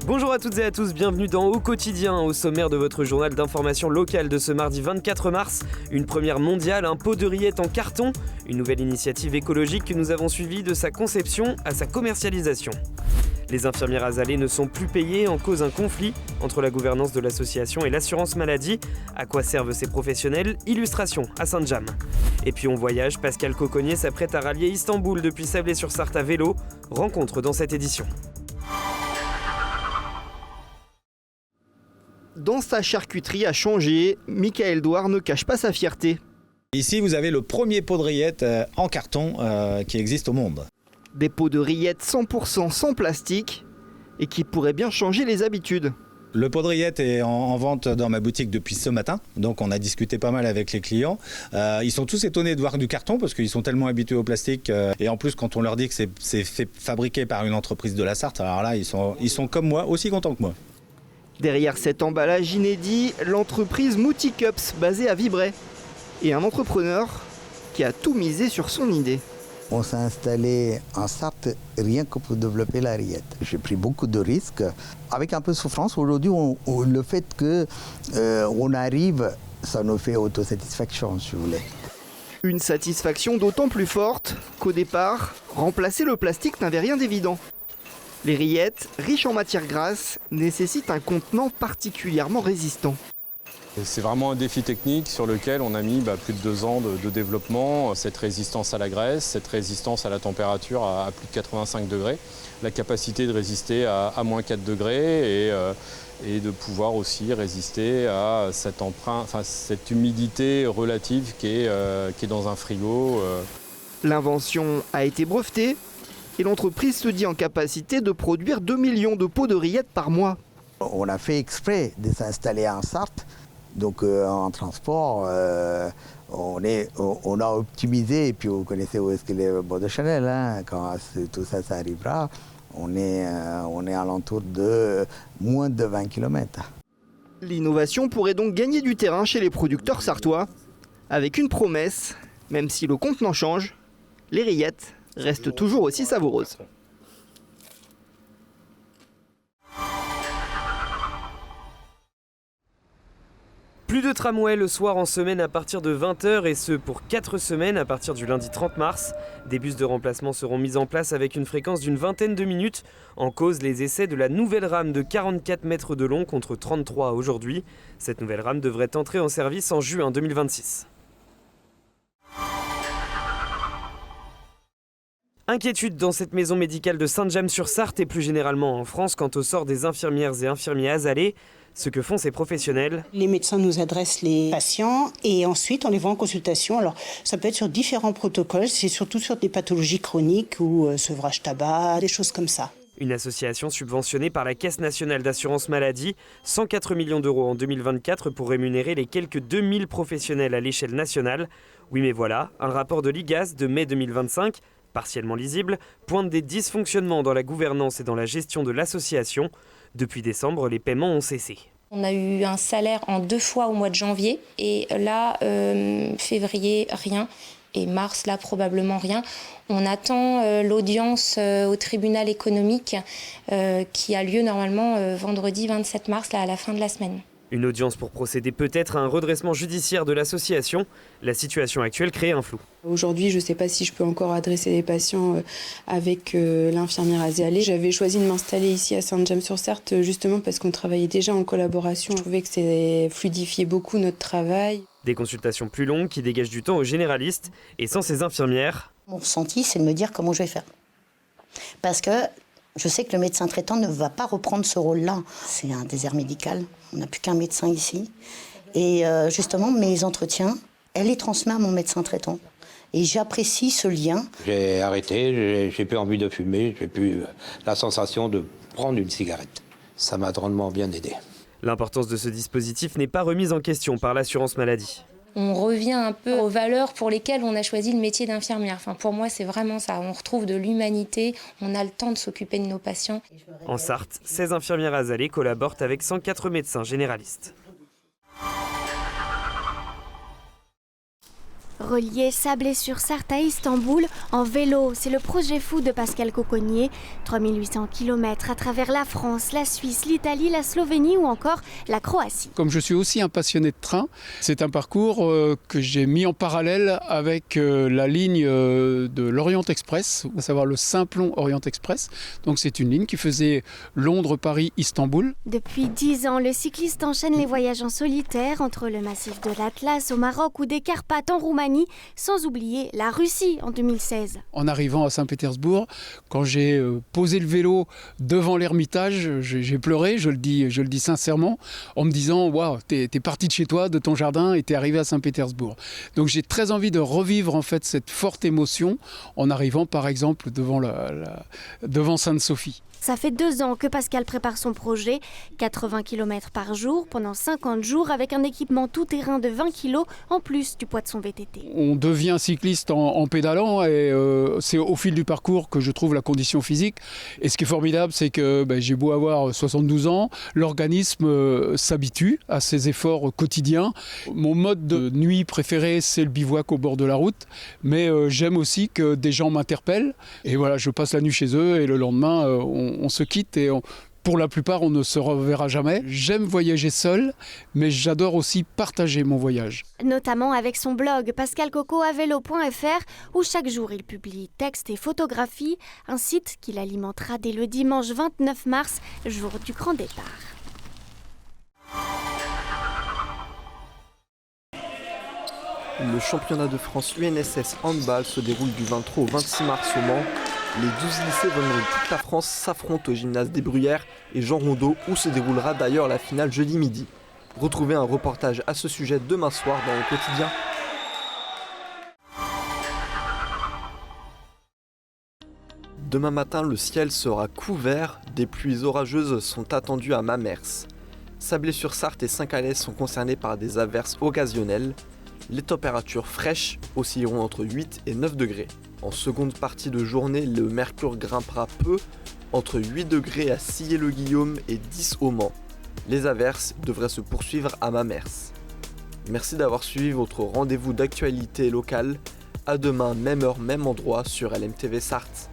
Bonjour à toutes et à tous, bienvenue dans Au Quotidien, au sommaire de votre journal d'information locale de ce mardi 24 mars. Une première mondiale, un pot de rillettes en carton, une nouvelle initiative écologique que nous avons suivie de sa conception à sa commercialisation. Les infirmières azalées ne sont plus payées, en cause un conflit entre la gouvernance de l'association et l'assurance maladie. À quoi servent ces professionnels? Illustration à Saint-James. Et puis on voyage, Pascal Coconnier s'apprête à rallier Istanbul depuis Sablé-sur-Sarthe à vélo. Rencontre dans cette édition. Dans sa charcuterie à Changer, Michael Douard ne cache pas sa fierté. Ici, vous avez le premier pot de rillettes en carton qui existe au monde. Des pots de rillettes 100% sans plastique et qui pourraient bien changer les habitudes. Le pot de rillettes est en vente dans ma boutique depuis ce matin, donc on a discuté pas mal avec les clients. Ils sont tous étonnés de voir du carton parce qu'ils sont tellement habitués au plastique. Et en plus, quand on leur dit que c'est fabriqué par une entreprise de la Sarthe, alors là, ils sont comme moi, aussi contents que moi. Derrière cet emballage inédit, l'entreprise Mouti Cups, basée à Vibray. Et un entrepreneur qui a tout misé sur son idée. On s'est installé en Sarthe rien que pour développer la rillette. J'ai pris beaucoup de risques, avec un peu de souffrance. Aujourd'hui, le fait qu'on arrive, ça nous fait autosatisfaction, si vous voulez. Une satisfaction d'autant plus forte qu'au départ, remplacer le plastique n'avait rien d'évident. Les rillettes, riches en matières grasses, nécessitent un contenant particulièrement résistant. C'est vraiment un défi technique sur lequel on a mis plus de 2 ans de développement. Cette résistance à la graisse, cette résistance à la température à plus de 85 degrés, la capacité de résister à moins 4 degrés et de pouvoir aussi résister à cette humidité relative qui est dans un frigo. L'invention a été brevetée et l'entreprise se dit en capacité de produire 2 millions de pots de rillettes par mois. On a fait exprès de s'installer en Sarthe. Donc en transport, on a optimisé, et puis vous connaissez où est-ce que les bois de Chanel, quand tout ça arrivera, on est alentour de moins de 20 km. L'innovation pourrait donc gagner du terrain chez les producteurs sartois, avec une promesse, même si le contenant change, les rillettes restent toujours aussi savoureuses. Plus de tramway le soir en semaine à partir de 20h et ce pour 4 semaines à partir du lundi 30 mars. Des bus de remplacement seront mis en place avec une fréquence d'une vingtaine de minutes. En cause, les essais de la nouvelle rame de 44 mètres de long contre 33 aujourd'hui. Cette nouvelle rame devrait entrer en service en juin 2026. Inquiétude dans cette maison médicale de Saint-James-sur-Sarthe et plus généralement en France quant au sort des infirmières et infirmiers azalés. Ce que font ces professionnels. Les médecins nous adressent les patients et ensuite on les voit en consultation. Alors ça peut être sur différents protocoles, c'est surtout sur des pathologies chroniques ou sevrage tabac, des choses comme ça. Une association subventionnée par la Caisse nationale d'assurance maladie, 104 millions d'euros en 2024 pour rémunérer les quelques 2000 professionnels à l'échelle nationale. Oui mais voilà, un rapport de l'IGAS de mai 2025, partiellement lisible, pointe des dysfonctionnements dans la gouvernance et dans la gestion de l'association. Depuis décembre, les paiements ont cessé. On a eu un salaire en 2 fois au mois de janvier et là, février, rien. Et mars, là, probablement rien. On attend l'audience au tribunal économique qui a lieu normalement vendredi 27 mars, là, à la fin de la semaine. Une audience pour procéder peut-être à un redressement judiciaire de l'association. La situation actuelle crée un flou. Aujourd'hui, je ne sais pas si je peux encore adresser les patients avec l'infirmière azalée. J'avais choisi de m'installer ici à Saint-James-sur-Sarthe justement parce qu'on travaillait déjà en collaboration. Je trouvais que ça fluidifiait beaucoup notre travail. Des consultations plus longues qui dégagent du temps aux généralistes et sans ces infirmières. Mon ressenti, c'est de me dire comment je vais faire. Parce que je sais que le médecin traitant ne va pas reprendre ce rôle-là. C'est un désert médical. On n'a plus qu'un médecin ici. Et justement, mes entretiens, elle les transmet à mon médecin traitant. Et j'apprécie ce lien. J'ai arrêté, j'ai plus envie de fumer, j'ai plus la sensation de prendre une cigarette. Ça m'a drôlement bien aidé. L'importance de ce dispositif n'est pas remise en question par l'assurance maladie. On revient un peu aux valeurs pour lesquelles on a choisi le métier d'infirmière. Enfin, pour moi, c'est vraiment ça. On retrouve de l'humanité, on a le temps de s'occuper de nos patients. En Sarthe, 16 infirmières azalées collaborent avec 104 médecins généralistes. Relier Sablé-sur-Sarthe à Istanbul en vélo, c'est le projet fou de Pascal Cocognier. 3800 km à travers la France, la Suisse, l'Italie, la Slovénie ou encore la Croatie. Comme je suis aussi un passionné de train, c'est un parcours que j'ai mis en parallèle avec la ligne de l'Orient Express, à savoir le Simplon Orient Express. Donc c'est une ligne qui faisait Londres-Paris-Istanbul. Depuis 10 ans, le cycliste enchaîne les voyages en solitaire entre le massif de l'Atlas au Maroc ou des Carpates en Roumanie, sans oublier la Russie en 2016. En arrivant à Saint-Pétersbourg, quand j'ai posé le vélo devant l'Ermitage, j'ai pleuré, je le dis sincèrement, en me disant « Waouh, t'es parti de chez toi, de ton jardin et t'es arrivé à Saint-Pétersbourg ». Donc j'ai très envie de revivre en fait cette forte émotion en arrivant par exemple devant Sainte-Sophie. Ça fait 2 ans que Pascal prépare son projet, 80 km par jour pendant 50 jours avec un équipement tout-terrain de 20 kg en plus du poids de son VTT. On devient cycliste en pédalant et c'est au fil du parcours que je trouve la condition physique. Et ce qui est formidable, c'est que j'ai beau avoir 72 ans, l'organisme s'habitue à ces efforts quotidiens. Mon mode de nuit préféré, c'est le bivouac au bord de la route, mais j'aime aussi que des gens m'interpellent. Et voilà, je passe la nuit chez eux et le lendemain, on se quitte et pour la plupart, on ne se reverra jamais. J'aime voyager seul, mais j'adore aussi partager mon voyage. Notamment avec son blog pascalcocoavélo.fr où chaque jour il publie textes et photographies, un site qu'il alimentera dès le dimanche 29 mars, jour du grand départ. Le championnat de France UNSS handball se déroule du 23 au 26 mars au Mans. Les 12 lycées venant de toute la France s'affrontent au gymnase des Bruyères et Jean Rondeau où se déroulera d'ailleurs la finale jeudi midi. Retrouvez un reportage à ce sujet demain soir dans le quotidien. Demain matin, le ciel sera couvert. Des pluies orageuses sont attendues à Mamers. Sablé-sur-Sarthe et Saint-Calais sont concernés par des averses occasionnelles. Les températures fraîches oscilleront entre 8 et 9 degrés. En seconde partie de journée, le mercure grimpera peu, entre 8 degrés à Sillé-le-Guillaume et 10 au Mans. Les averses devraient se poursuivre à Mamers. Merci d'avoir suivi votre rendez-vous d'actualité locale. À demain, même heure, même endroit sur LMTV Sarthe.